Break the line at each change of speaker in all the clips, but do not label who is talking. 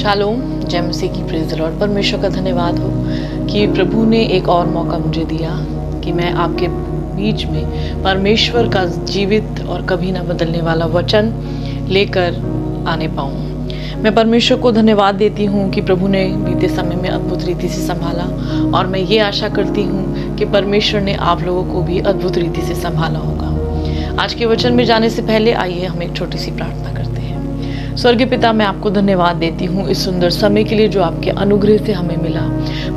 Shalom, जय मसीह की, praise the Lord. परमेश्वर का धन्यवाद हो कि प्रभु ने एक और मौका मुझे दिया कि मैं आपके बीच में परमेश्वर का जीवित और कभी ना बदलने वाला वचन लेकर आने पाऊँ। मैं परमेश्वर को धन्यवाद देती हूँ कि प्रभु ने बीते समय में अद्भुत रीति से संभाला, और मैं ये आशा करती हूँ कि परमेश्वर ने आप लोगों को भी अद्भुत रीति से संभाला होगा। आज के वचन में जाने से पहले आइए हम एक छोटी सी प्रार्थना करते हैं। स्वर्गीय पिता, मैं आपको धन्यवाद देती हूँ इस सुंदर समय के लिए जो आपके अनुग्रह से हमें मिला।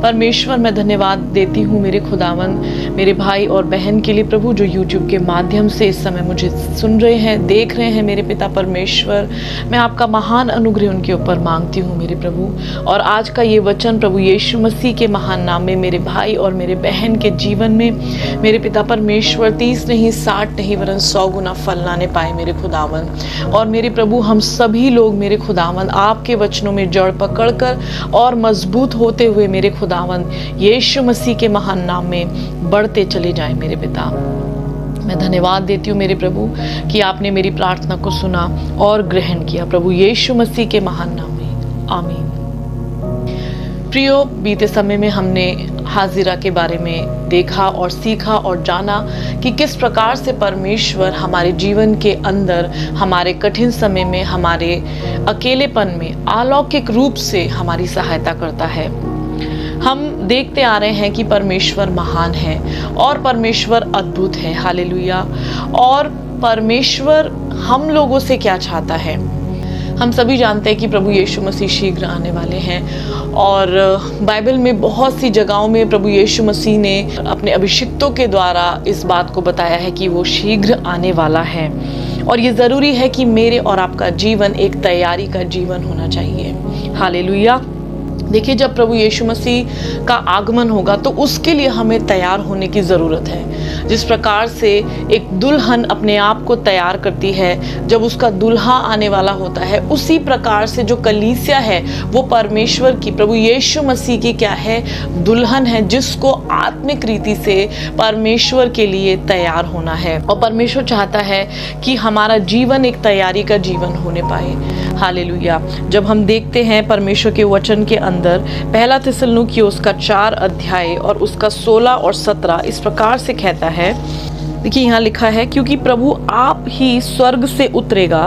परमेश्वर, मैं धन्यवाद देती हूँ मेरे खुदावन, मेरे भाई और बहन के लिए प्रभु, जो यूट्यूब के माध्यम से इस समय मुझे सुन रहे हैं, देख रहे हैं। मेरे पिता परमेश्वर, मैं आपका महान अनुग्रह उनके ऊपर मांगती हूँ मेरे प्रभु। और आज का ये वचन प्रभु यीशु मसीह के महान नाम में मेरे भाई और मेरे बहन के जीवन में मेरे पिता परमेश्वर 30 नहीं 60 नहीं वरन 100 गुना फल लाने पाए मेरे खुदावन। और मेरे प्रभु, हम सभी लोग मेरे खुदावन आपके वचनों में जड़ पकड़कर और मजबूत होते हुए मेरे खुदावन यीशु मसीह के महान नाम में बढ़ते चले जाएं मेरे पिता। मैं धन्यवाद देती हूँ मेरे प्रभु कि आपने मेरी प्रार्थना को सुना और ग्रहण किया, प्रभु यीशु मसीह के महान नाम में, आमीन। प्रियो, बीते समय में हमने हाजिरा के बारे में देखा और सीखा और जाना कि किस प्रकार से परमेश्वर हमारे जीवन के अंदर, हमारे कठिन समय में, हमारे अकेलेपन में अलौकिक रूप से हमारी सहायता करता है। हम देखते आ रहे हैं कि परमेश्वर महान है और परमेश्वर अद्भुत है। हालेलुया। और परमेश्वर हम लोगों से क्या चाहता है? हम सभी जानते हैं कि प्रभु यीशु मसीह शीघ्र आने वाले हैं, और बाइबल में बहुत सी जगहों में प्रभु यीशु मसीह ने अपने अभिषिक्तों के द्वारा इस बात को बताया है कि वो शीघ्र आने वाला है। और ये ज़रूरी है कि मेरे और आपका जीवन एक तैयारी का जीवन होना चाहिए। हालेलुया। देखिए, जब प्रभु यीशु मसीह का आगमन होगा तो उसके लिए हमें तैयार होने की ज़रूरत है। जिस प्रकार से एक दुल्हन अपने आप को तैयार करती है जब उसका दूल्हा आने वाला होता है, उसी प्रकार से जो कलीसिया है वो परमेश्वर की, प्रभु यीशु मसीह की क्या है? दुल्हन है, जिसको आत्मिक रीति से परमेश्वर के लिए तैयार होना है। और परमेश्वर चाहता है कि हमारा जीवन एक तैयारी का जीवन होने पाए। हालेलुया। जब हम देखते हैं परमेश्वर के वचन के अंदर पहला थिस्सलुनीकियों उसका 4 अध्याय और उसका 16 और 17 इस प्रकार से कहता है। देखिए, यहाँ लिखा है, क्योंकि प्रभु आप ही स्वर्ग से उतरेगा,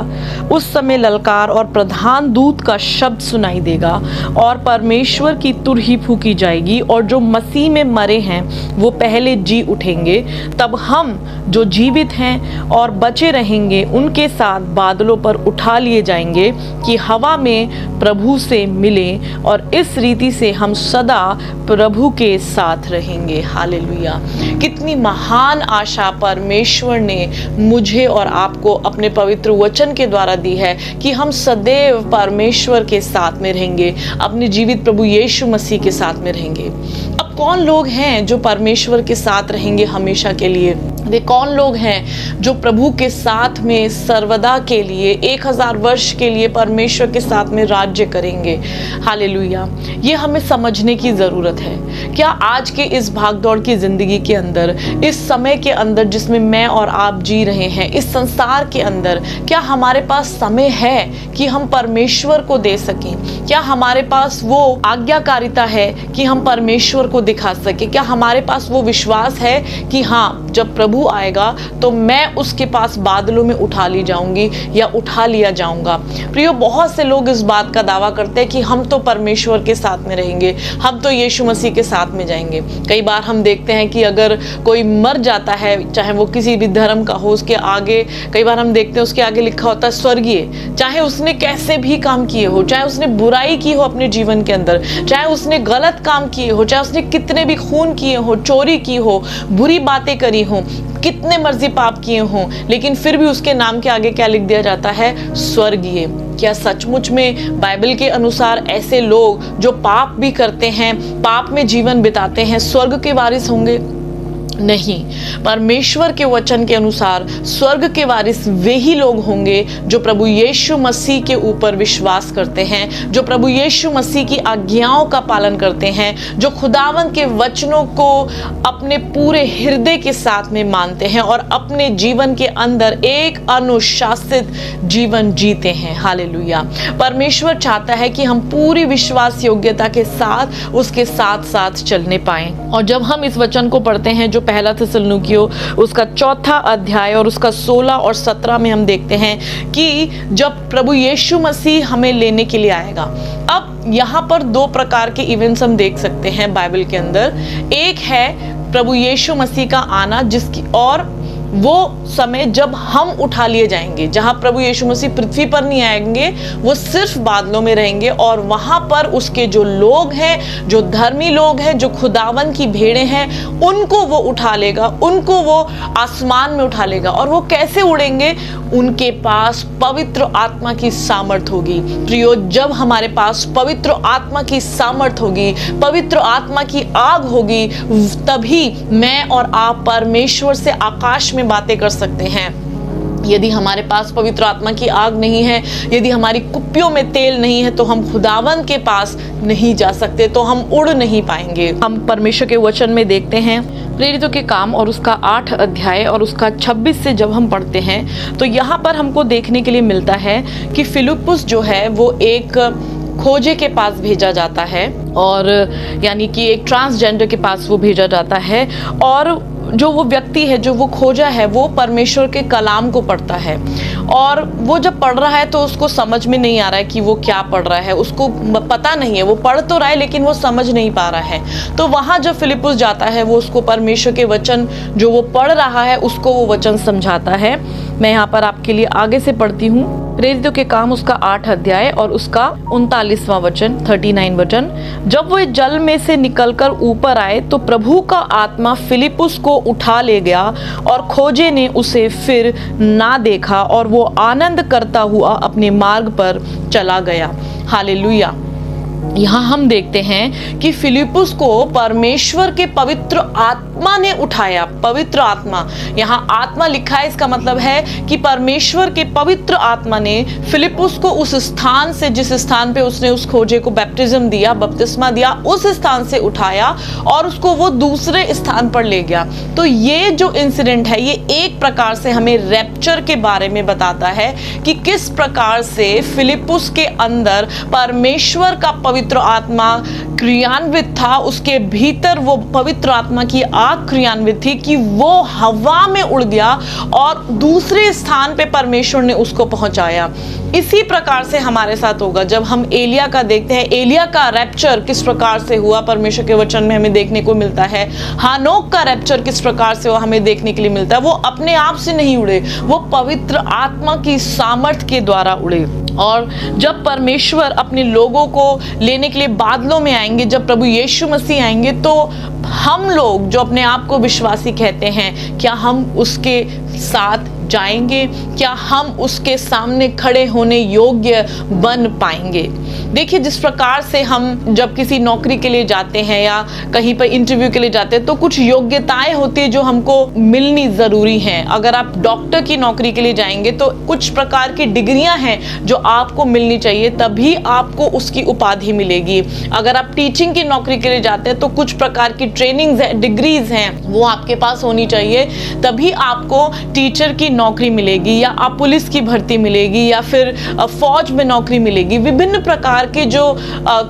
उस समय ललकार और प्रधान दूत का शब्द सुनाई देगा और परमेश्वर की तुरही फूकी जाएगी, और जो मसीह में मरे हैं वो पहले जी उठेंगे। तब हम जो जीवित हैं और बचे रहेंगे उनके साथ बादलों पर उठा लिए जाएंगे कि हवा में प्रभु से मिले, और इस रीति से हम सदा प्रभु के साथ रहेंगे। हालेलुया। कितनी महान आशा परमेश्वर ने मुझे और आपको अपने पवित्र वचन के द्वारा दी है कि हम सदैव परमेश्वर के साथ में रहेंगे, अपने जीवित प्रभु यीशु मसीह के साथ में रहेंगे। अब कौन लोग हैं जो परमेश्वर के साथ रहेंगे हमेशा के लिए? वे कौन लोग हैं जो प्रभु के साथ में सर्वदा के लिए 1000 वर्ष के लिए परमेश्वर के साथ में राज्य करेंगे? हालेलुया। ये हमें समझने की ज़रूरत है। क्या आज के इस भागदौड़ की ज़िंदगी के अंदर, इस समय के अंदर जिसमें मैं और आप जी रहे हैं, इस संसार के अंदर, क्या हमारे पास समय है कि हम परमेश्वर को दे सकें? क्या हमारे पास वो आज्ञाकारिता है कि हम परमेश्वर को दिखा सकें? क्या हमारे पास वो विश्वास है कि हाँ, जब प्रभु आएगा तो मैं उसके पास बादलों में उठा ली जाऊंगी या उठा लिया जाऊंगा? प्रियो, बहुत से लोग इस बात का दावा करते हैं कि हम तो परमेश्वर के साथ में रहेंगे, हम तो यीशु मसीह के साथ में जाएंगे। कई बार हम देखते हैं कि अगर कोई मर जाता है, चाहे वो किसी भी धर्म का हो, उसके आगे कई बार हम देखते हैं उसके आगे लिखा होता है स्वर्गीय। चाहे उसने कैसे भी काम किए हो, चाहे उसने बुराई की हो अपने जीवन के अंदर, चाहे उसने गलत काम किए हो, चाहे उसने कितने भी खून किए हो, चोरी की हो, बुरी बातें करी हो, कितने मर्जी पाप किए हों, लेकिन फिर भी उसके नाम के आगे क्या लिख दिया जाता है? स्वर्गीय। क्या सचमुच में बाइबल के अनुसार ऐसे लोग जो पाप भी करते हैं, पाप में जीवन बिताते हैं, स्वर्ग के वारिस होंगे? नहीं, परमेश्वर के वचन के अनुसार स्वर्ग के वारिस वे ही लोग होंगे जो प्रभु यीशु मसीह के ऊपर विश्वास करते हैं, जो प्रभु यीशु मसीह की आज्ञाओं का पालन करते हैं, जो खुदावंद के वचनों को अपने पूरे हृदय के साथ में मानते हैं और अपने जीवन के अंदर एक अनुशासित जीवन जीते हैं। हालेलुया। परमेश्वर चाहता है कि हम पूरी विश्वास योग्यता के साथ उसके साथ साथ चलने पाएं। और जब हम इस वचन को पढ़ते हैं जो पहला थिस्सलुनीकियों उसका 4 अध्याय और उसका 16 और 17 में हम देखते हैं कि जब प्रभु यीशु मसीह हमें लेने के लिए आएगा। अब यहाँ पर 2 प्रकार के इवेंट्स हम देख सकते हैं बाइबल के अंदर। एक है प्रभु यीशु मसीह का आना, जिसकी और वो समय जब हम उठा लिए जाएंगे, जहां प्रभु यीशु मसीह पृथ्वी पर नहीं आएंगे, वो सिर्फ बादलों में रहेंगे और वहां पर उसके जो लोग हैं, जो धर्मी लोग हैं, जो खुदावन की भेड़ें हैं, उनको वो उठा लेगा, उनको वो आसमान में उठा लेगा। और वो कैसे उड़ेंगे? उनके पास पवित्र आत्मा की सामर्थ होगी। प्रियो, जब हमारे पास पवित्र आत्मा की सामर्थ होगी, पवित्र आत्मा की आग होगी, तभी मैं और आप परमेश्वर से आकाश में बातें कर सकते हैं। यदि हमारे पास पवित्र आत्मा की आग नहीं है, यदि हमारी कुप्पियों में तेल नहीं है, तो हम खुदावंद के पास नहीं जा सकते, तो हम उड़ नहीं पाएंगे। हम परमेश्वर के वचन में देखते हैं प्रेरितों के काम और उसका 8 अध्याय और उसका 26 से जब हम पढ़ते हैं तो यहाँ पर हमको देखने के लिए मिलता है कि फिलिप्पुस जो है वो एक खोजे के पास भेजा जाता है, और यानी कि एक ट्रांसजेंडर के पास वो भेजा जाता है। और जो वो व्यक्ति है, जो वो खोजा है, वो परमेश्वर के कलाम को पढ़ता है। और वो जब पढ़ रहा है तो उसको समझ में नहीं आ रहा है कि वो क्या पढ़ रहा है, उसको पता नहीं है। वो पढ़ तो रहा है लेकिन वो समझ नहीं पा रहा है। तो वहाँ जब फिलिप्पुस जाता है, वो उसको परमेश्वर के वचन जो वो पढ़ रहा है उसको वो वचन समझाता है। मैं यहाँ पर आपके लिए आगे से पढ़ती हूँ। प्रेरितों के काम उसका 8 अध्याय और उसका 39वां वचन, 39 वचन। जब वो जल में से निकलकर ऊपर आए तो प्रभु का आत्मा फिलिप्पुस को उठा ले गया और खोजे ने उसे फिर ना देखा और वो आनंद करता हुआ अपने मार्ग पर चला गया। हालेलुया। यहाँ हम देखते हैं कि फिलिप्पुस को परमेश्वर के पवित्र आत्मा ने उठाया। पवित्र आत्मा, यहाँ आत्मा लिखा है, इसका मतलब है कि परमेश्वर के पवित्र आत्मा ने फिलिप्पुस को उस स्थान से, जिस स्थान पे उसने उस खोजे को बैप्टिज्म दिया, बपतिस्मा दिया, उस स्थान से उठाया और उसको वो दूसरे स्थान पर ले गया। तो ये जो इंसिडेंट है, ये एक प्रकार से हमें रैप्चर के बारे में बताता है कि किस प्रकार से फिलिप्पुस के अंदर परमेश्वर का पवित्र आत्मा क्रियान्वित था। उसके भीतर वो पवित्र आत्मा की आग क्रियान्वित थी कि वो हवा में उड़ गया और दूसरे स्थान पे परमेश्वर ने उसको पहुंचाया। इसी प्रकार से हमारे साथ होगा जब हम एलिया का देखते हैं। एलिया का रैप्चर किस प्रकार से हुआ परमेश्वर के वचन में हमें देखने को मिलता है। हानोक का रैप्चर किस प्रकार से हुआ हमें देखने के लिए मिलता है। वो अपने आप से नहीं उड़े, वो पवित्र आत्मा की सामर्थ के द्वारा उड़े। और जब परमेश्वर अपने लोगों को लेने के लिए बादलों में आएंगे, जब प्रभु यीशु मसीह आएंगे, तो हम लोग जो अपने आप को विश्वासी कहते हैं, क्या हम उसके साथ जाएंगे? क्या हम उसके सामने खड़े होने योग्य बन पाएंगे? देखिए, जिस प्रकार से हम जब किसी नौकरी के लिए जाते हैं या कहीं पर इंटरव्यू के लिए जाते हैं तो कुछ योग्यताएं होती है जो हमको मिलनी जरूरी हैं। अगर आप डॉक्टर की नौकरी के लिए जाएंगे तो कुछ प्रकार की डिग्रियां हैं जो आपको मिलनी चाहिए, तभी आपको उसकी उपाधि मिलेगी। अगर आप टीचिंग की नौकरी के लिए जाते हैं तो कुछ प्रकार की ट्रेनिंग्स है, डिग्रीज हैं, वो आपके पास होनी चाहिए, तभी आपको टीचर की नौकरी मिलेगी, या आप पुलिस की भर्ती मिलेगी, या फिर फौज में नौकरी मिलेगी। विभिन्न प्रकार के जो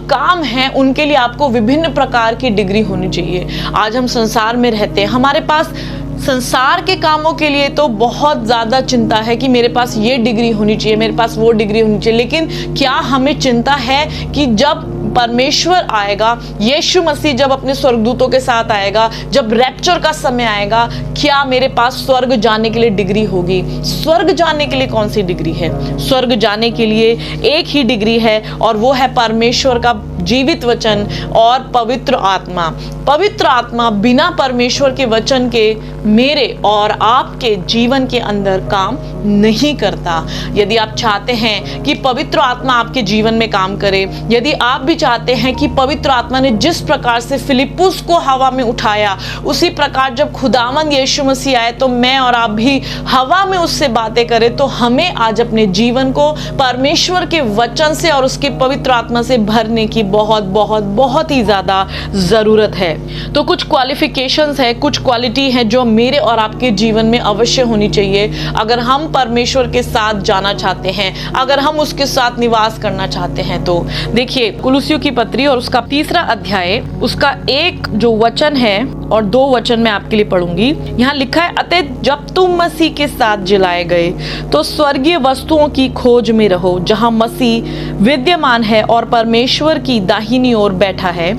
काम हैं उनके लिए आपको विभिन्न प्रकार की डिग्री होनी चाहिए। आज हम संसार में रहते हैं, हमारे पास संसार के कामों के लिए तो बहुत ज़्यादा चिंता है कि मेरे पास ये डिग्री होनी चाहिए, मेरे पास वो डिग्री होनी चाहिए। लेकिन क्या हमें चिंता है कि जब परमेश्वर आएगा, यीशु मसीह जब अपने स्वर्गदूतों के साथ आएगा, जब रैप्चर का समय आएगा, क्या मेरे पास स्वर्ग जाने के लिए डिग्री होगी? स्वर्ग जाने के लिए कौन सी डिग्री है? स्वर्ग जाने के लिए एक ही डिग्री है और वो है परमेश्वर का जीवित वचन और पवित्र आत्मा। पवित्र आत्मा बिना परमेश्वर के वचन के मेरे और आपके जीवन के अंदर काम नहीं करता। यदि आप चाहते हैं कि पवित्र आत्मा आपके जीवन में काम करे, यदि आप भी चाहते हैं कि पवित्र आत्मा ने जिस प्रकार से फिलिप्पुस को हवा में उठाया, उसी प्रकार जब खुदावंद यीशु मसीह आए तो मैं और आप भी हवा में उससे बातें करें। तो हमें आज अपने जीवन को परमेश्वर के वचन से और उसके पवित्र आत्मा से भरने की बहुत बहुत बहुत ही ज्यादा जरूरत है। तो कुछ क्वालिफिकेशंस है, कुछ क्वालिटी है जो मेरे और आपके जीवन में अवश्य होनी चाहिए अगर हम परमेश्वर के साथ जाना चाहते हैं, अगर हम उसके साथ निवास करना चाहते हैं। तो देखिए कुलुस्सियों की पत्री और उसका 3 अध्याय, उसका 1 जो वचन है और 2 वचन मैं आपके लिए पढ़ूंगी। यहाँ लिखा है, अतः जब तुम मसीह के साथ जिलाए गए तो स्वर्गीय वस्तुओं की खोज में रहो जहां मसीह विद्यमान है और परमेश्वर की दाहिनी ओर बैठा है।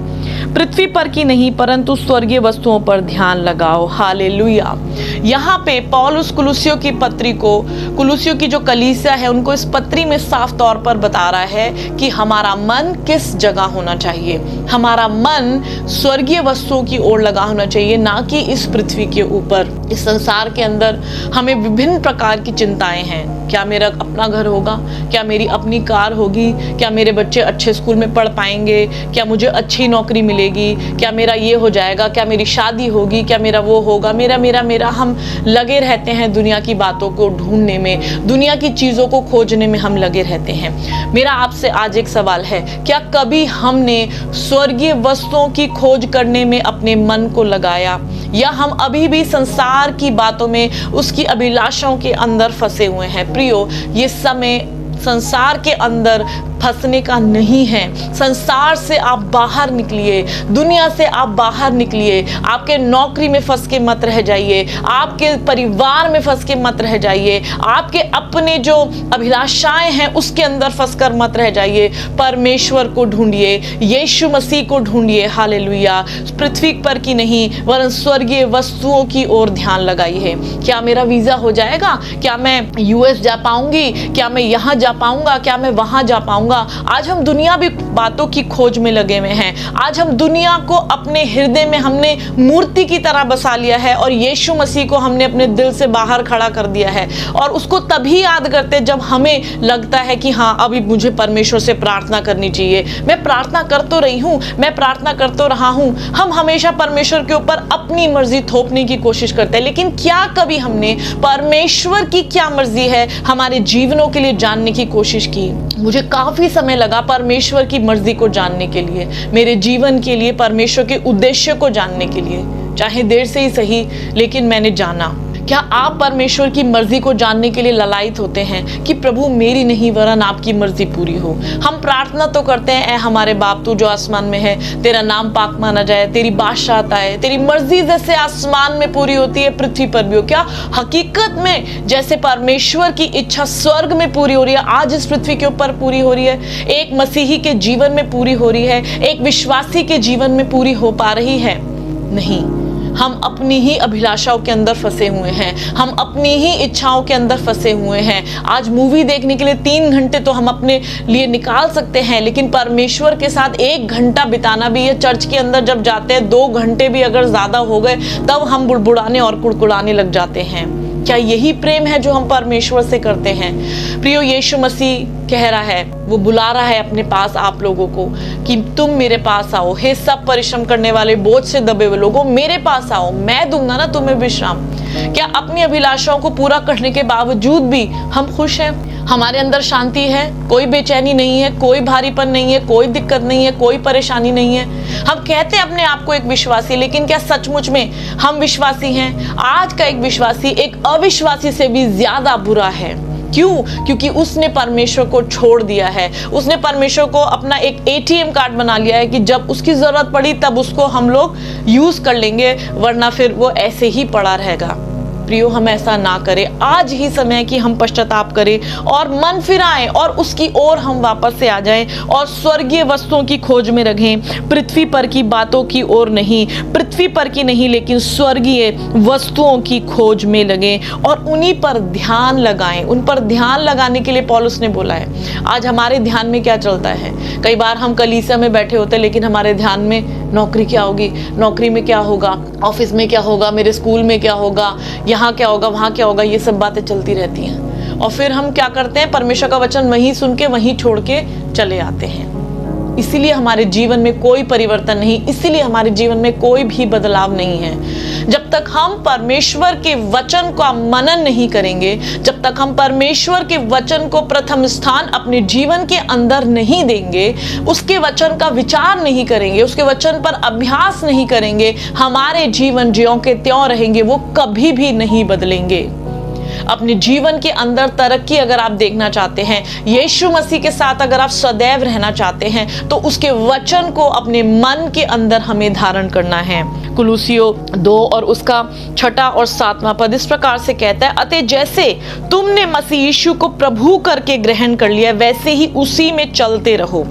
पृथ्वी पर की नहीं परंतु स्वर्गीय वस्तुओं पर ध्यान लगाओ। हालेलुया। यहाँ पे पौलुस कुलुस्सियों की पत्री को, कुलुस्सियों की जो कलीसिया है उनको इस पत्री में साफ तौर पर बता रहा है कि हमारा मन किस जगह होना चाहिए। हमारा मन स्वर्गीय वस्तुओं की ओर लगा होना चाहिए, ना कि इस पृथ्वी के ऊपर। इस संसार के अंदर हमें विभिन्न प्रकार की चिंताएं हैं। क्या मेरा अपना घर होगा? क्या मेरी अपनी कार होगी? क्या मेरे बच्चे अच्छे स्कूल में पढ़ पाएंगे? क्या मुझे अच्छी नौकरी मिलेगी? क्या मेरा ये हो जाएगा? क्या मेरी शादी होगी? क्या मेरा वो होगा? मेरा मेरा मेरा हम लगे रहते हैं दुनिया की बातों को ढूंढने में, दुनिया की चीजों को खोजने में हम लगे रहते हैं। मेरा आपसे आज एक सवाल है, क्या कभी हमने स्वर्गीय वस्तुओं की खोज करने में अपने मन को लगाया, या हम अभी भी संसार की बातों में, उसकी अभिलाषाओं के अंदर फंसे हुए हैं? प्रियो, ये समय संसार के अंदर फंसने का नहीं है। संसार से आप बाहर निकलिए, दुनिया से आप बाहर निकलिए। आपके नौकरी में फंस के मत रह जाइए, आपके परिवार में फंस के मत रह जाइए, आपके अपने जो अभिलाषाएं हैं उसके अंदर फंस कर मत रह जाइए। परमेश्वर को ढूंढिए, यीशु मसीह को ढूंढिए। हालेलुया। पृथ्वी पर की नहीं वरन स्वर्गीय वस्तुओं की ओर ध्यान लगाइए। क्या मेरा वीजा हो जाएगा? क्या मैं यूएस जा पाऊंगी? क्या मैं यहाँ जा पाऊंगा? क्या मैं वहां जा पाऊंगा? आज हम दुनिया भी बातों की खोज में लगे हुए हैं। आज हम दुनिया को अपने हृदय में हमने मूर्ति की तरह बसा लिया है और यीशु मसीह को हमने अपने दिल से बाहर खड़ा कर दिया है। और उसको तभी याद करते हैं जब हमें लगता है कि हाँ, अभी मुझे परमेश्वर से प्रार्थना करनी चाहिए। मैं प्रार्थना कर तो रही हूँ, मैं प्रार्थना कर तो रहा हूँ। हम हमेशा परमेश्वर के ऊपर अपनी मर्जी थोपने की कोशिश करते हैं, लेकिन क्या कभी हमने परमेश्वर की क्या मर्जी है हमारे जीवनों के लिए जानने की कोशिश की? मुझे काफी समय लगा परमेश्वर की मर्जी को जानने के लिए, मेरे जीवन के लिए, परमेश्वर के उद्देश्य को जानने के लिए। चाहे देर से ही सही, लेकिन मैंने जाना। क्या आप परमेश्वर की मर्जी को जानने के लिए ललायित होते हैं कि प्रभु मेरी नहीं वरन आपकी मर्जी पूरी हो? हम प्रार्थना तो करते हैं, ऐ हमारे बाप तू जो आसमान में है, तेरा नाम पाक माना जाए, तेरी बादशाहत आए, तेरी मर्जी जैसे आसमान में पूरी होती है पृथ्वी पर भी हो। क्या हकीकत में जैसे परमेश्वर की इच्छा स्वर्ग में पूरी हो रही है, आज इस पृथ्वी के ऊपर पूरी हो रही है? एक मसीही के जीवन में पूरी हो रही है? एक विश्वासी के जीवन में पूरी हो पा रही है? नहीं। हम अपनी ही अभिलाषाओं के अंदर फंसे हुए हैं, हम अपनी ही इच्छाओं के अंदर फंसे हुए हैं। आज मूवी देखने के लिए 3 घंटे तो हम अपने लिए निकाल सकते हैं, लेकिन परमेश्वर के साथ 1 घंटा बिताना भी, ये चर्च के अंदर जब जाते हैं 2 घंटे भी अगर ज्यादा हो गए तब हम बुड़बुड़ाने और कुड़कुड़ाने लग जाते हैं। क्या यही प्रेम है जो हम परमेश्वर से करते हैं? प्रियो, यीशु मसीह कह रहा है, वो बुला रहा है अपने पास आप लोगों को कि तुम मेरे पास आओ, हे सब परिश्रम करने वाले, बोझ से दबे हुए लोगों, मेरे पास आओ, मैं दूंगा ना तुम्हें विश्राम। क्या अपनी अभिलाषाओं को पूरा करने के बावजूद भी हम खुश हैं? हमारे अंदर शांति है? कोई बेचैनी नहीं है, कोई भारीपन नहीं है, कोई दिक्कत नहीं है, कोई परेशानी नहीं है? हम कहते हैं अपने आप को एक विश्वासी, लेकिन क्या सचमुच में हम विश्वासी हैं? आज का एक विश्वासी एक अविश्वासी से भी ज्यादा बुरा है। क्यों? क्योंकि उसने परमेश्वर को छोड़ दिया है। उसने परमेश्वर को अपना एक ATM कार्ड बना लिया है कि जब उसकी जरूरत पड़ी तब उसको हम लोग यूज कर लेंगे, वरना फिर वो ऐसे ही पड़ा रहेगा। प्रियो, हम ऐसा ना करें। आज ही समय है कि हम पश्चाताप करें और मन फिराएं और उसकी ओर हम वापस से आ जाएं और स्वर्गीय वस्तुओं की खोज में रहें, पृथ्वी पर की बातों की ओर नहीं, पृथ्वी पर की नहीं लेकिन स्वर्गीय वस्तुओं की खोज में लगें और उन्हीं पर ध्यान लगाएं। उन पर ध्यान लगाने के लिए पौलुस ने बोला है। आज हमारे ध्यान में क्या चलता है? कई बार हम कलीसिया में बैठे होते हैं, लेकिन हमारे ध्यान में नौकरी क्या होगी, नौकरी में क्या होगा, ऑफिस में क्या होगा, मेरे स्कूल में क्या होगा, यहाँ क्या होगा, वहाँ क्या होगा, ये सब बातें चलती रहती हैं। और फिर हम क्या करते हैं? परमेश्वर का वचन वहीं सुन के वहीं छोड़ के चले आते हैं। इसीलिए हमारे जीवन में कोई परिवर्तन नहीं, इसीलिए हमारे जीवन में कोई भी बदलाव नहीं है। जब तक हम परमेश्वर के वचन का मनन नहीं करेंगे, जब तक हम परमेश्वर के वचन को प्रथम स्थान अपने जीवन के अंदर नहीं देंगे, उसके वचन का विचार नहीं करेंगे, उसके वचन पर अभ्यास नहीं करेंगे, हमारे जीवन ज्यों के त्यों रहेंगे, वो कभी भी नहीं बदलेंगे। अपने जीवन के अंदर तरक्की अगर आप देखना चाहते हैं, यीशु मसीह के साथ अगर आप सदैव रहना चाहते हैं, तो उसके वचन को अपने मन के अंदर हमें धारण करना है। कुलुसियो 2 और उसका 6 और 7वां पद इस प्रकार से कहता है, अतः जैसे तुमने मसीह यीशु को प्रभु करके ग्रहण कर लिया, वैसे ही उसी में चलते रहो।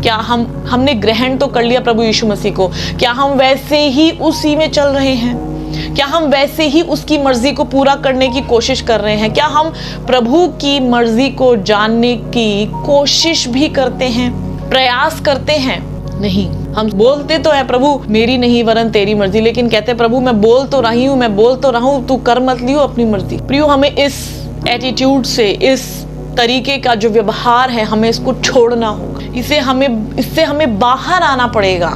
क्या हमने ग्रहण तो कर लिया प्रभु यीशु मसीह को, क्या हम वैसे ही उसी में चल रहे हैं? क्या हम वैसे ही उसकी मर्जी को पूरा करने की कोशिश कर रहे हैं? क्या हम प्रभु की मर्जी को जानने की कोशिश भी करते हैं, प्रयास करते हैं? नहीं, हम बोलते तो है प्रभु मेरी नहीं वरन तेरी मर्जी, लेकिन कहते प्रभु मैं बोल तो रही हूं, मैं बोल तो रहा हूं, तू कर मत लियो अपनी मर्जी। प्रियो, हमें इस एटीट्यूड से, इस तरीके का जो व्यवहार है, हमें इसको छोड़ना होगा। इससे हमें बाहर आना पड़ेगा।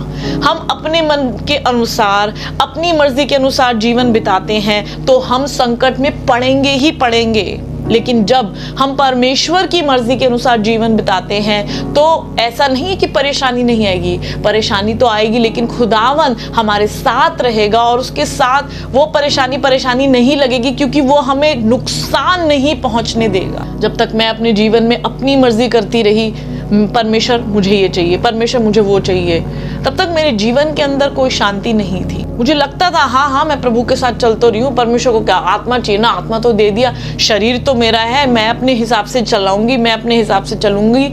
हम अपने मन के अनुसार, अपनी मर्जी के अनुसार जीवन बिताते हैं तो हम संकट में पड़ेंगे ही पड़ेंगे। लेकिन जब हम परमेश्वर की मर्जी के अनुसार जीवन बिताते हैं तो ऐसा नहीं है कि परेशानी नहीं आएगी, परेशानी तो आएगी, लेकिन खुदावन हमारे साथ रहेगा और उसके साथ वो परेशानी नहीं लगेगी, क्योंकि वो हमें नुकसान नहीं पहुंचने देगा। जब तक मैं अपने जीवन में अपनी मर्जी करती रही, परमेश्वर मुझे ये चाहिए, परमेश्वर मुझे वो चाहिए, तब तक मेरे जीवन के अंदर कोई शांति नहीं थी। मुझे लगता था हाँ मैं प्रभु के साथ चल तो रही हूँ, परमेश्वर को क्या आत्मा चाहिए ना, आत्मा तो दे दिया, शरीर तो मेरा है, मैं अपने हिसाब से चलाऊंगी, मैं अपने हिसाब से चलूंगी।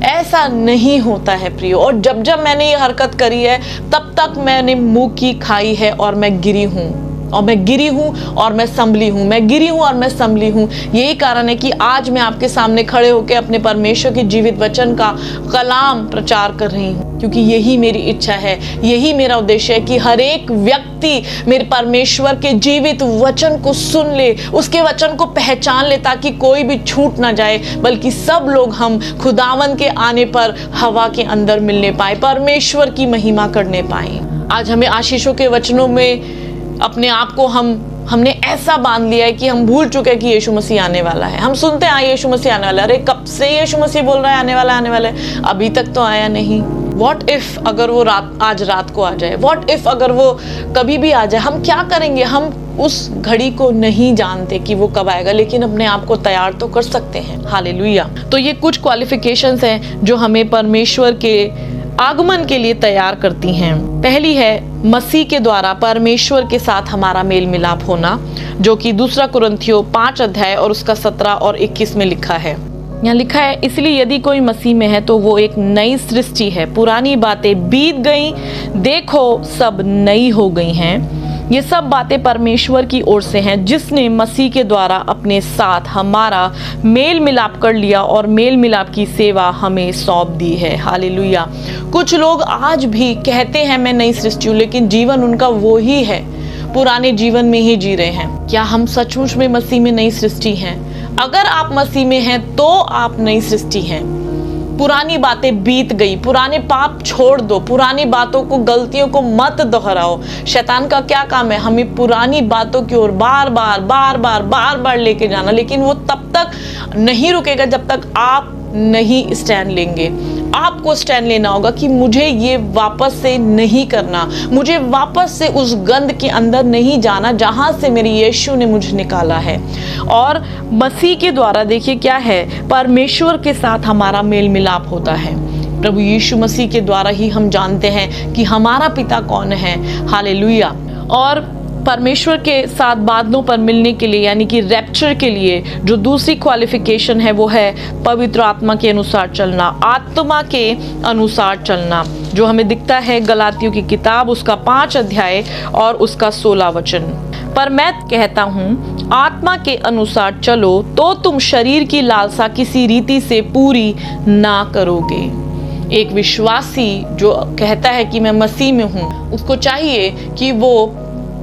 ऐसा नहीं होता है प्रियो। और जब मैंने ये हरकत करी है, तब तक मैंने मुंह की खाई है और मैं गिरी हूँ, और मैं गिरी हूँ और मैं संभली हूँ, मैं गिरी हूँ और मैं संभली हूँ। यही कारण है कि आज मैं आपके सामने खड़े होकर अपने परमेश्वर के जीवित वचन का कलाम प्रचार कर रही हूँ, क्योंकि यही मेरी इच्छा है, यही मेरा उद्देश्य है कि हर एक व्यक्ति मेरे परमेश्वर के जीवित वचन को सुन ले, उसके वचन को पहचान ले, ताकि कोई भी छूट ना जाए, बल्कि सब लोग हम खुदावन के आने पर हवा के अंदर मिलने पाए, परमेश्वर की महिमा करने पाए। आज हमें आशीषों के वचनों में अपने आप को हमने ऐसा बांध लिया है कि हम भूल चुके हैं कि यीशु मसीह आने वाला है। हम सुनते हैं यीशु मसीह आने वाला है, अरे कब से यीशु मसीह बोल रहा है आने वाला है, अभी तक तो आया नहीं। व्हाट इफ अगर वो आज रात को आ जाए, व्हाट इफ अगर वो कभी भी आ जाए, हम क्या करेंगे? हम उस घड़ी को नहीं जानते कि वो कब आएगा, लेकिन अपने आप को तैयार तो कर सकते हैं। हालेलुया। तो ये कुछ क्वालिफिकेशंस हैं जो हमें परमेश्वर के आगमन के लिए तैयार करती हैं। पहली है मसीह के द्वारा परमेश्वर के साथ हमारा मेल मिलाप होना, जो कि 2 कुरिन्थियों 5 अध्याय और उसका 17 और 21 में लिखा है। यहाँ लिखा है, इसलिए यदि कोई मसीह में है तो वो एक नई सृष्टि है, पुरानी बातें बीत गई, देखो सब नई हो गई हैं। ये सब बातें परमेश्वर की ओर से हैं, जिसने मसीह के द्वारा अपने साथ हमारा मेल मिलाप कर लिया और मेल मिलाप की सेवा हमें सौंप दी है। हालेलुया। कुछ लोग आज भी कहते हैं मैं नई सृष्टि हूँ, लेकिन जीवन उनका वो ही है, पुराने जीवन में ही जी रहे हैं। क्या हम सचमुच में मसीह में नई सृष्टि हैं? अगर आप मसीह में हैं तो आप नई सृष्टि हैं। पुरानी बातें बीत गई, पुराने पाप छोड़ दो, पुरानी बातों को, गलतियों को मत दोहराओ। शैतान का क्या काम है? हमें पुरानी बातों की ओर बार बार लेके जाना, लेकिन वो तब तक नहीं रुकेगा जब तक आप नहीं स्टैंड लेंगे। आपको स्टैंड लेना होगा कि मुझे ये वापस से नहीं करना, मुझे वापस से उस गंद के अंदर नहीं जाना जहां से मेरे यीशु ने मुझे निकाला है। और मसीह के द्वारा देखिए क्या है, परमेश्वर के साथ हमारा मेल मिलाप होता है। प्रभु यीशु मसीह के द्वारा ही हम जानते हैं कि हमारा पिता कौन है। हालेलुया। और परमेश्वर के साथ बादलों पर मिलने के लिए, यानी कि रैप्चर के लिए, जो दूसरी क्वालिफिकेशन है वो है पवित्र आत्मा के अनुसार चलना, आत्मा के अनुसार चलना, जो हमें दिखता है गलातियों की किताब उसका 5 अध्याय और उसका 16 वचन। पर मैं कहता हूँ आत्मा के अनुसार चलो तो तुम शरीर की लालसा किसी रीति से पूरी ना करोगे। एक विश्वासी जो कहता है कि मैं मसीह में हूँ, उसको चाहिए कि वो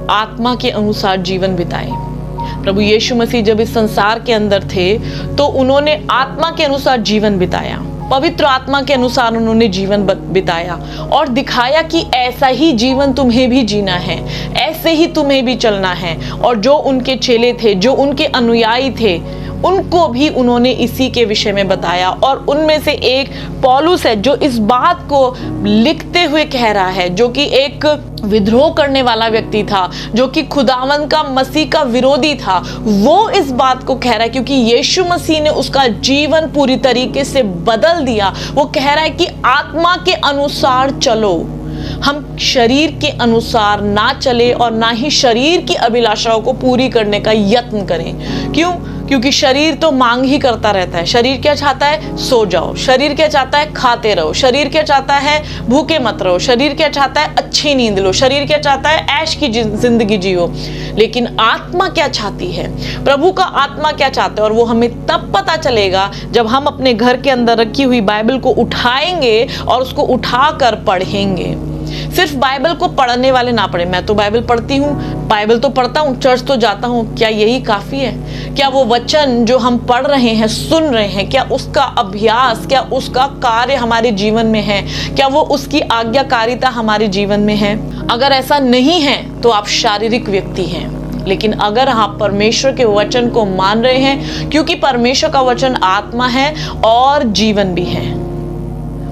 आत्मा के अनुसार जीवन बिताए। प्रभु यीशु मसीह जब इस संसार के अंदर थे तो उन्होंने आत्मा के अनुसार जीवन बिताया। पवित्र आत्मा के अनुसार उन्होंने जीवन बिताया और दिखाया कि ऐसा ही जीवन तुम्हें भी जीना है, ऐसे ही तुम्हें भी चलना है। और जो उनके चेले थे, जो उनके अनुयायी थे, उनको भी उन्होंने इसी के विषय में बताया। और उनमें से एक पौलुस है जो इस बात को लिखते हुए कह रहा है, जो कि एक विद्रोह करने वाला व्यक्ति था, जो कि खुदावंद का मसीह का विरोधी था, वो इस बात को कह रहा है क्योंकि यीशु मसीह ने उसका जीवन पूरी तरीके से बदल दिया। वो कह रहा है कि आत्मा के अनुसार चलो, हम शरीर के अनुसार ना चले और ना ही शरीर की अभिलाषाओं को पूरी करने का यत्न करें। क्यों? क्योंकि शरीर तो मांग ही करता रहता है। शरीर क्या चाहता है? सो जाओ। शरीर क्या चाहता है? खाते रहो। शरीर क्या चाहता है? भूखे मत रहो। शरीर क्या चाहता है? अच्छी नींद लो। शरीर क्या चाहता है? ऐश की जिंदगी जियो। लेकिन आत्मा क्या चाहती है? प्रभु का आत्मा क्या चाहता है? और वो हमें तब पता चलेगा जब हम अपने घर के अंदर रखी हुई बाइबल को उठाएंगे और उसको उठाकर पढ़ेंगे। सिर्फ बाइबल को पढ़ने वाले ना पढ़े। मैं तो बाइबल पढ़ती हूँ, बाइबल तो पढ़ता हूँ, चर्च तो जाता हूँ, क्या यही काफी है? क्या वो वचन जो हम पढ़ रहे हैं, सुन रहे हैं, क्या उसका अभ्यास, क्या उसका कार्य हमारे जीवन में है? क्या वो उसकी आज्ञाकारिता हमारे जीवन में है? अगर ऐसा नहीं है तो आप शारीरिक व्यक्ति हैं। लेकिन अगर आप परमेश्वर के वचन को मान रहे हैं, क्योंकि परमेश्वर का वचन आत्मा है और जीवन भी है।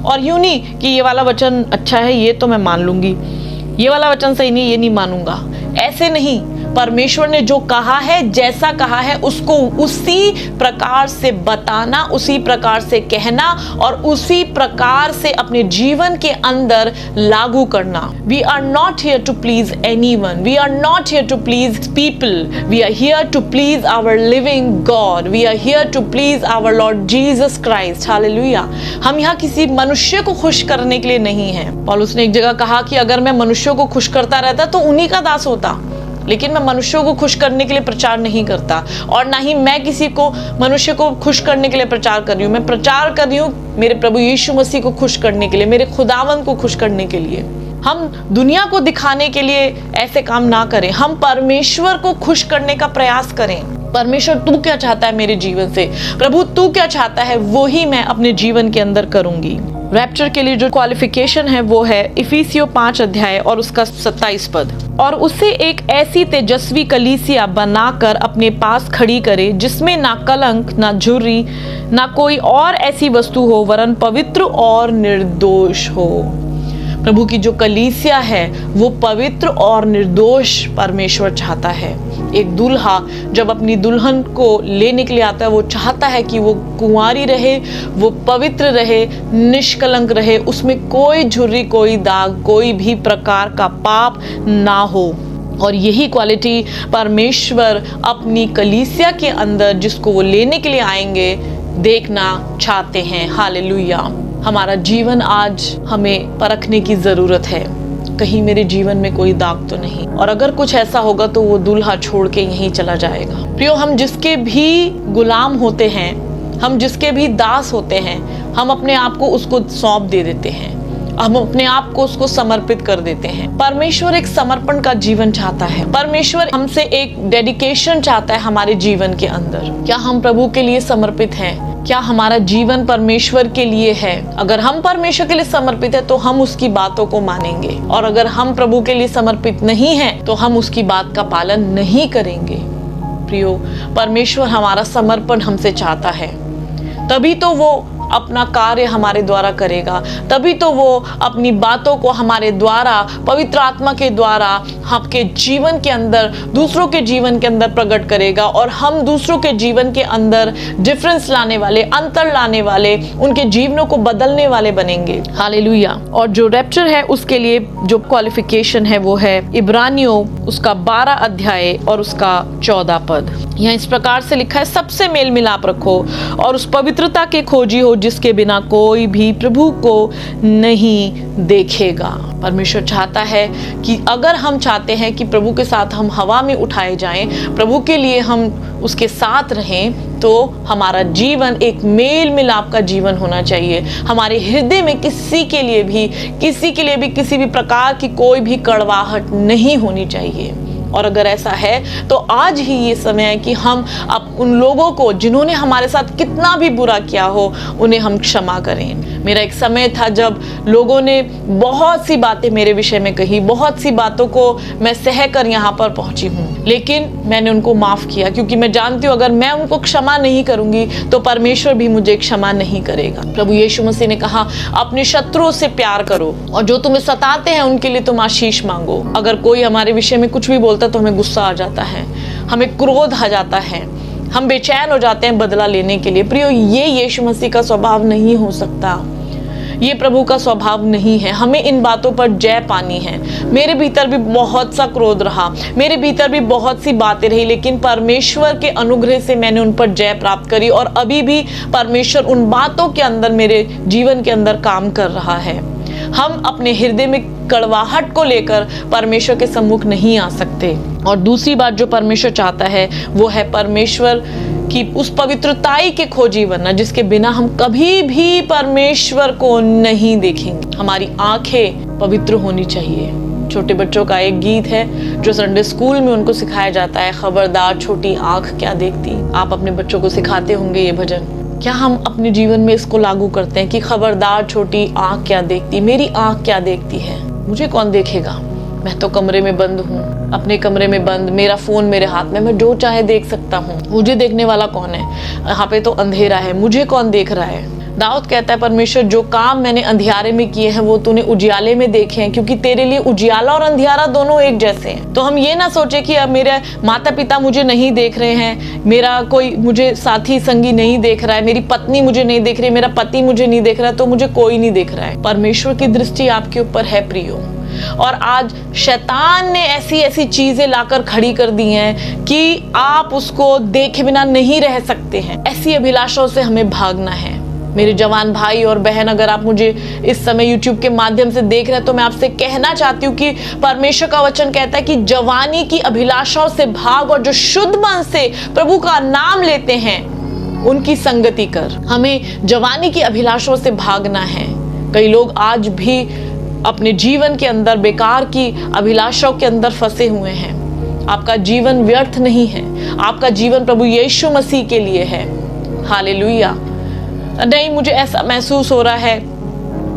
और यूं नहीं कि ये वाला वचन अच्छा है, ये तो मैं मान लूंगी, ये वाला वचन सही नहीं, ये नहीं मानूंगा, ऐसे नहीं। परमेश्वर ने जो कहा है, जैसा कहा है, उसको उसी प्रकार से बताना, उसी प्रकार से कहना और उसी प्रकार से अपने जीवन के अंदर लागू करना। We are not here to please anyone, we are not here to please people, we are here to please our living God, we are here to please our Lord Jesus Christ. Hallelujah. हम यहाँ किसी मनुष्य को खुश करने के लिए नहीं है। पौलुस ने एक जगह कहा कि अगर मैं मनुष्यों को खुश करता रहता तो उन्हीं का दास होता, लेकिन मैं मनुष्यों को खुश करने के लिए प्रचार नहीं करता और ना ही मैं किसी को मनुष्य को खुश करने के लिए प्रचार कर रही हूँ। मैं प्रचार कर रही हूँ मेरे प्रभु यीशु मसीह को खुश करने के लिए, मेरे खुदावंद को खुश करने के लिए। हम दुनिया को दिखाने के लिए ऐसे काम ना करें, हम परमेश्वर को खुश करने का प्रयास करें। परमेश्वर तू क्या चाहता है मेरे जीवन से? प्रभु तू क्या चाहता है? वो ही मैं अपने जीवन के अंदर करूंगी। रैप्चर के लिए जो क्वालिफिकेशन है वो है इफिसियों 5 अध्याय और उसका 27 पद। और उसे एक ऐसी तेजस्वी कलीसिया बनाकर अपने पास खड़ी करे जिसमें ना कलंक, ना झुर्री, ना कोई और ऐसी वस्तु हो, वरन पवित्र और निर्दोष हो। प्रभु की जो कलीसिया है वो पवित्र और निर्दोष परमेश्वर चाहता है। एक दूल्हा जब अपनी दुल्हन को लेने के लिए आता है, वो चाहता है कि वो कुंवारी रहे, वो पवित्र रहे, निष्कलंक रहे, उसमें कोई झुर्री, कोई दाग, कोई भी प्रकार का पाप ना हो। और यही क्वालिटी परमेश्वर अपनी कलीसिया के अंदर, जिसको वो लेने के लिए आएंगे, देखना चाहते हैं। हालेलुया। हमारा जीवन आज हमें परखने की जरूरत है, कहीं मेरे जीवन में कोई दाग तो नहीं, और अगर कुछ ऐसा होगा तो वो दूल्हा छोड़ के यहीं चला जाएगा। प्रियो, हम जिसके भी गुलाम होते हैं, हम जिसके भी दास होते हैं, हम अपने आप को उसको सौंप दे देते हैं, हम अपने आप को उसको समर्पित कर देते हैं। परमेश्वर एक समर्पण का जीवन चाहता है। परमेश्वर हमसे एक डेडिकेशन चाहता है हमारे जीवन के अंदर। क्या हम प्रभु के लिए समर्पित हैं? क्या हमारा जीवन परमेश्वर के लिए है? अगर हम परमेश्वर के लिए समर्पित है तो हम उसकी बातों को मानेंगे, और अगर हम प्रभु के लिए समर्पित नहीं हैं तो हम उसकी बात का पालन नहीं करेंगे। प्रियो, परमेश्वर हमारा समर्पण हमसे चाहता है, तभी तो वो अपना कार्य हमारे द्वारा करेगा, तभी तो वो अपनी बातों को हमारे द्वारा, पवित्र आत्मा के द्वारा आपके जीवन के अंदर, दूसरों के जीवन के अंदर प्रकट करेगा, और हम दूसरों के जीवन के अंदर डिफरेंस लाने वाले, अंतर लाने वाले, उनके जीवनों को बदलने वाले बनेंगे। हालेलुया। और जो रैप्चर है उसके लिए जो क्वालिफिकेशन है वो है इब्रानियों उसका 12 अध्याय और उसका 14 पद। यहाँ इस प्रकार से लिखा है, सबसे मेल मिलाप रखो और उस पवित्रता के खोजी हो जिसके बिना कोई भी प्रभु को नहीं देखेगा। परमेश्वर चाहता है कि अगर हम चाहते हैं कि प्रभु के साथ हम हवा में उठाए जाएं, प्रभु के लिए हम उसके साथ रहें, तो हमारा जीवन एक मेल मिलाप का जीवन होना चाहिए। हमारे हृदय में किसी के लिए भी किसी भी प्रकार की कोई भी कड़वाहट नहीं होनी चाहिए। और अगर ऐसा है तो आज ही ये समय है कि हम अब उन लोगों को जिन्होंने हमारे साथ कितना भी बुरा किया हो उन्हें हम क्षमा करें। मेरा एक समय था जब लोगों ने बहुत सी बातें मेरे विषय में कही, बहुत सी बातों को मैं सह कर यहाँ पर पहुंची हूँ, लेकिन मैंने उनको माफ किया क्योंकि मैं जानती हूँ अगर मैं उनको क्षमा नहीं करूंगी तो परमेश्वर भी मुझे क्षमा नहीं करेगा। प्रभु यीशु मसीह ने कहा अपने शत्रुओं से प्यार करो और जो तुम्हें सताते हैं उनके लिए तुम आशीष मांगो। अगर कोई हमारे विषय में कुछ भी बोलता है तो हमें गुस्सा आ जाता है, हमें क्रोध आ जाता है, हम बेचैन हो जाते हैं बदला लेने के लिए। प्रियो, ये यीशु मसीह का स्वभाव नहीं हो सकता, ये प्रभु का स्वभाव नहीं है। हमें इन बातों पर जय पानी है। मेरे भीतर भी बहुत सा क्रोध रहा, मेरे भीतर भी बहुत सी बातें रही, लेकिन परमेश्वर के अनुग्रह से मैंने उन पर जय प्राप्त करी और अभी भी परमेश्वर उन बातों के अंदर मेरे जीवन के अंदर काम कर रहा है। हम अपने हृदय में कड़वाहट को लेकर परमेश्वर के सम्मुख नहीं आ सकते। और दूसरी बात जो परमेश्वर चाहता है वो है परमेश्वर की उस पवित्रताई के खोजी बनना जिसके बिना हम कभी भी परमेश्वर को नहीं देखेंगे। हमारी आंखें पवित्र होनी चाहिए। छोटे बच्चों का एक गीत है जो संडे स्कूल में उनको सिखाया जाता है, खबरदार छोटी आंख क्या देखती। आप अपने बच्चों को सिखाते होंगे ये भजन। क्या हम अपने जीवन में इसको लागू करते हैं कि खबरदार छोटी आंख क्या देखती, मेरी आंख क्या देखती है, मुझे कौन देखेगा, मैं तो कमरे में बंद हूँ, अपने कमरे में बंद, मेरा फोन मेरे हाथ में, मैं जो चाहे देख सकता हूँ, मुझे देखने वाला कौन है, यहाँ पे तो अंधेरा है, मुझे कौन देख रहा है। दाऊद कहता है परमेश्वर जो काम मैंने अंधियारे में किए हैं वो तूने उजियाले में देखे हैं, क्योंकि तेरे लिए उजियाला और अंधियारा दोनों एक जैसे हैं। तो हम ये ना सोचे कि अब मेरे माता पिता मुझे नहीं देख रहे हैं, मेरा कोई मुझे साथी संगी नहीं देख रहा है, मेरी पत्नी मुझे नहीं देख रही है, मेरा पति मुझे नहीं देख रहा है, तो मुझे कोई नहीं देख रहा है। परमेश्वर की दृष्टि आपके ऊपर है प्रियो। और आज शैतान ने ऐसी ऐसी चीजें लाकर खड़ी कर दी हैं कि आप उसको देखे बिना नहीं रह सकते हैं। ऐसी अभिलाषाओं से हमें भागना है। मेरे जवान भाई और बहन, अगर आप मुझे इस समय YouTube के माध्यम से देख रहे हैं तो मैं आपसे कहना चाहती हूँ कि परमेश्वर का वचन कहता है कि जवानी की अभिलाषाओं से भाग और जो शुद्ध मन से प्रभु का नाम लेते हैं उनकी संगति कर। हमें जवानी की अभिलाषाओं से भागना है। कई लोग आज भी अपने जीवन के अंदर बेकार की अभिलाषाओं के अंदर फंसे हुए हैं। आपका जीवन व्यर्थ नहीं है, आपका जीवन प्रभु यीशु मसीह के लिए है। हालेलुया। नहीं मुझे ऐसा महसूस हो रहा है,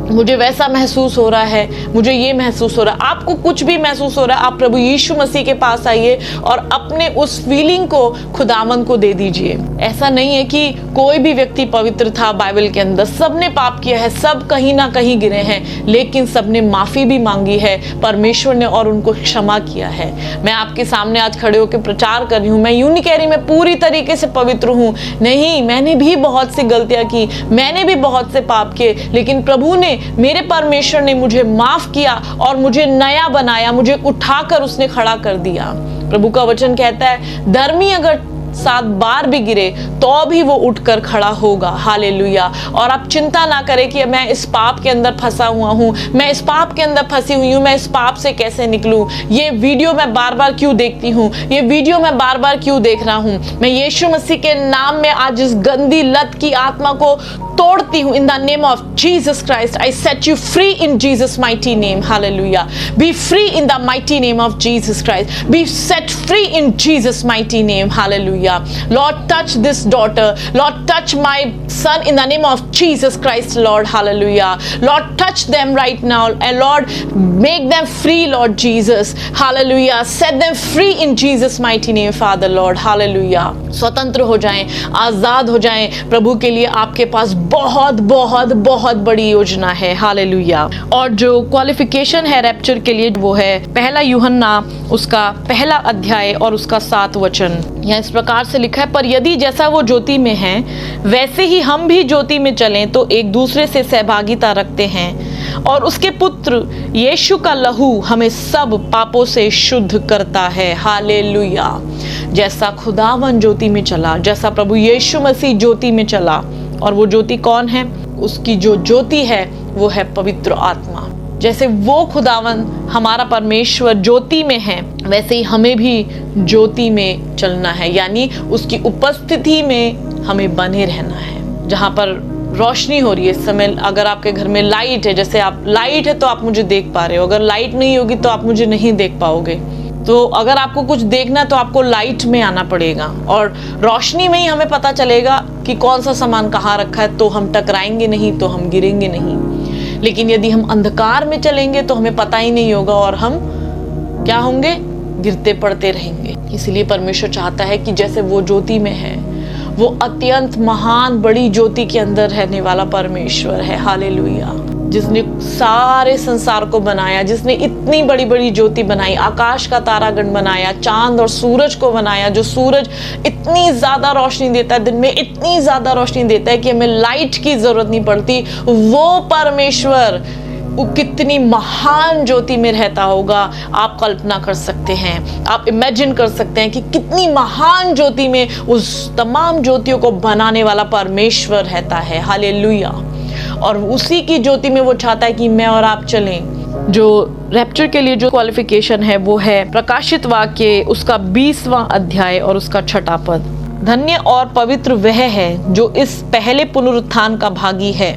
मुझे वैसा महसूस हो रहा है, मुझे ये महसूस हो रहा है, आपको कुछ भी महसूस हो रहा है, आप प्रभु यीशु मसीह के पास आइए और अपने उस फीलिंग को खुदावंद को दे दीजिए। ऐसा नहीं है कि कोई भी व्यक्ति पवित्र था बाइबल के अंदर, सबने पाप किया है, सब कहीं ना कहीं गिरे हैं, लेकिन सबने माफी भी मांगी है परमेश्वर ने और उनको क्षमा किया है। मैं आपके सामने आज खड़े होकर प्रचार कर रही हूँ, मैं यूं नहीं कह रही मैं पूरी तरीके से पवित्र हूँ, नहीं, मैंने भी बहुत सी गलतियां की, मैंने भी बहुत से पाप किए, लेकिन प्रभु ने, मेरे परमेश्वर ने मुझे माफ किया और मुझे नया बनाया, मुझे उठाकर उसने खड़ा कर दिया। प्रभु का वचन कहता है धर्मी अगर 7 बार भी गिरे तो भी वो उठकर खड़ा होगा। हालेलुया। और आप चिंता ना करें कि मैं इस पाप के अंदर फंसा हुआ हूँ, मैं इस पाप के अंदर फंसी हुई हूँ, मैं इस पाप से कैसे निकलूं, ये वीडियो मैं बार बार क्यों देखती हूँ, ये वीडियो मैं बार बार क्यों देख रहा हूँ। मैं यीशु मसीह के नाम में आज इस गंदी लत की आत्मा को तोड़ती हूँ। In the name of Jesus Christ I set you free in Jesus mighty name. Hallelujah. Be free in the mighty name of Jesus Christ, be set free in Jesus mighty name. Hallelujah. Lord, touch this daughter. Lord, touch my son in the name of Jesus Christ, Lord. Hallelujah. Lord, touch them right now. And Lord, make them free, Lord Jesus. Hallelujah. Set them free in Jesus' mighty name, Father, Lord. Hallelujah. स्वतंत्र हो जाएं, आजाद हो जाएं। प्रभु के लिए आपके पास बहुत बहुत बहुत बड़ी योजना है। हालेलुया। और जो क्वालिफिकेशन है रैप्चर के लिए वो है 1 यूहन्ना उसका 1 अध्याय और उसका 7 वचन। यहाँ इस प्रकार से लिखा है, पर यदि जैसा वो ज्योति में है वैसे ही हम भी ज्योति में चलें तो एक दूसरे से सहभागिता रखते हैं और उसके पुत्र यीशु का लहू हमें सब पापों से शुद्ध करता है। हालेलुया। जैसा खुदावन ज्योति में चला, जैसा प्रभु यीशु मसीह ज्योति में चला, और वो ज्योति कौन है? उसकी जो ज्योति है वो है पवित्र आत्मा। जैसे वो खुदावन हमारा परमेश्वर ज्योति में है वैसे ही हमें भी ज्योति में चलना है, यानी उसकी उपस्थिति में हमें बने रहना है। जहाँ पर रोशनी हो रही है इस समय, अगर आपके घर में लाइट है, जैसे आप लाइट है तो आप मुझे देख पा रहे हो, अगर लाइट नहीं होगी तो आप मुझे नहीं देख पाओगे। तो अगर आपको कुछ देखना है तो आपको लाइट में आना पड़ेगा और रोशनी में ही हमें पता चलेगा कि कौन सा सामान कहाँ रखा है, तो हम टकराएंगे नहीं, तो हम गिरेंगे नहीं। लेकिन यदि हम अंधकार में चलेंगे तो हमें पता ही नहीं होगा और हम क्या होंगे, गिरते पड़ते रहेंगे। इसलिए परमेश्वर चाहता है कि जैसे वो ज्योति में है, वो अत्यंत महान बड़ी ज्योति के अंदर रहने वाला परमेश्वर है, हालेलुया, जिसने सारे संसार को बनाया, जिसने इतनी बड़ी बड़ी ज्योति बनाई, आकाश का तारागण बनाया, चांद और सूरज को बनाया, जो सूरज इतनी ज्यादा रोशनी देता है, दिन में इतनी ज्यादा रोशनी देता है कि हमें लाइट की जरूरत नहीं पड़ती। वो परमेश्वर वो कितनी महान ज्योति में रहता होगा, आप कल्पना कर सकते हैं, आप इमेजिन कर सकते हैं कि कितनी महान ज्योति में उस तमाम ज्योतियों को बनाने वाला परमेश्वर रहता है, हालेलुया। और उसी की ज्योति में वो चाहता है कि मैं और आप चलें। जो रैप्चर के लिए जो क्वालिफिकेशन है वो है प्रकाशित वाक्य उसका 20वां अध्याय और उसका 6वां पद। धन्य और पवित्र वह है जो इस पहले पुनरुत्थान का भागी है।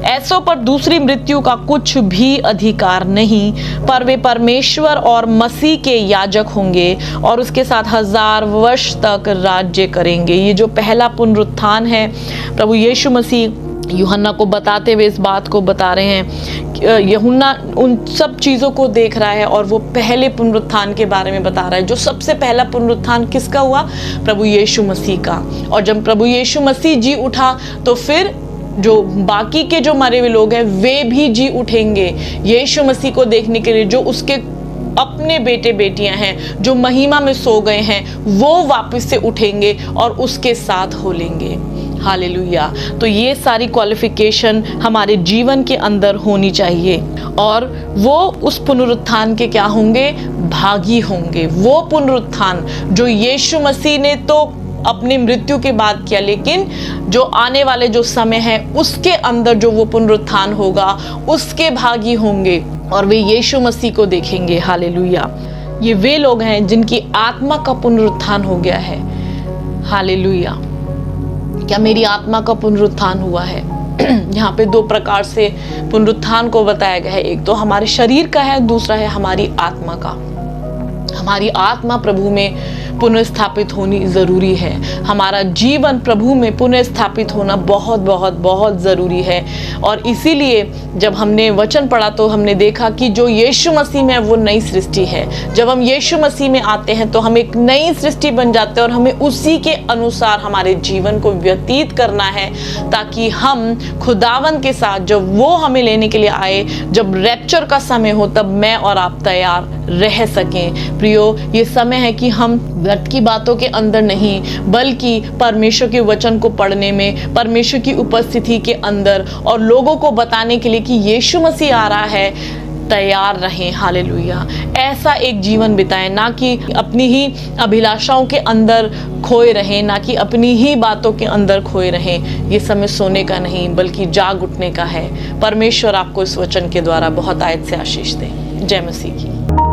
ऐसों पर दूसरी मृत्यु का कुछ भी अधिकार नहीं, पर वे परमेश्वर और मसीह के याजक होंगे और उसके साथ 1000 वर्ष तक राज्य करेंगे। ये जो पहला पुनरुत्थान है, प्रभु यीशु मसीह यूहन्ना को बताते हुए इस बात को बता रहे हैं। यूहन्ना उन सब चीज़ों को देख रहा है और वो पहले पुनरुत्थान के बारे में बता रहा है। जो सबसे पहला पुनरुत्थान किसका हुआ? प्रभु यीशु मसीह का। और जब प्रभु यीशु मसीह जी उठा तो फिर जो बाकी के जो मरे हुए लोग हैं वे भी जी उठेंगे यीशु मसीह को देखने के लिए। जो उसके अपने बेटे बेटियां हैं जो महिमा में सो गए हैं, वो वापस से उठेंगे और उसके साथ हो लेंगे, हालेलुया। तो ये सारी क्वालिफिकेशन हमारे जीवन के अंदर होनी चाहिए और वो उस पुनरुत्थान के क्या होंगे? भागी होंगे। वो पुनरुत्थान जो यीशु मसीह ने तो अपनी मृत्यु के बाद किया, लेकिन जो आने वाले जो समय है उसके अंदर जो वो पुनरुत्थान होगा उसके भागी होंगे और वे यीशु मसीह को देखेंगे, हालेलुया। ये वे लोग हैं जिनकी आत्मा का पुनरुत्थान हो गया है, हालेलुया। क्या मेरी आत्मा का पुनरुत्थान हुआ है? यहाँ पे 2 प्रकार से पुनरुत्थान को बताया गया है। एक तो हमारे शरीर का है, दूसरा है हमारी आत्मा का। हमारी आत्मा प्रभु में पुनर्स्थापित होनी जरूरी है। हमारा जीवन प्रभु में पुनर्स्थापित होना बहुत बहुत बहुत जरूरी है। और इसीलिए जब हमने वचन पढ़ा तो हमने देखा कि जो यीशु मसीह में है वो नई सृष्टि है। जब हम यीशु मसीह में आते हैं तो हम एक नई सृष्टि बन जाते हैं और हमें उसी के अनुसार हमारे जीवन को व्यतीत करना है, ताकि हम खुदावन के साथ जब वो हमें लेने के लिए आए, जब रैप्चर का समय हो, तब मैं और आप तैयार रह सकें। प्रियो, ये समय है कि हम व्यर्थ की बातों के अंदर नहीं, बल्कि परमेश्वर के वचन को पढ़ने में, परमेश्वर की उपस्थिति के अंदर और लोगों को बताने के लिए कि यीशु मसीह आ रहा है, तैयार रहें, हालेलुया। ऐसा एक जीवन बिताएं, ना कि अपनी ही अभिलाषाओं के अंदर खोए रहें, ना कि अपनी ही बातों के अंदर खोए रहें। ये समय सोने का नहीं बल्कि जाग उठने का है। परमेश्वर आपको इस वचन के द्वारा बहुत आयत से आशीष दे। जय मसीह की।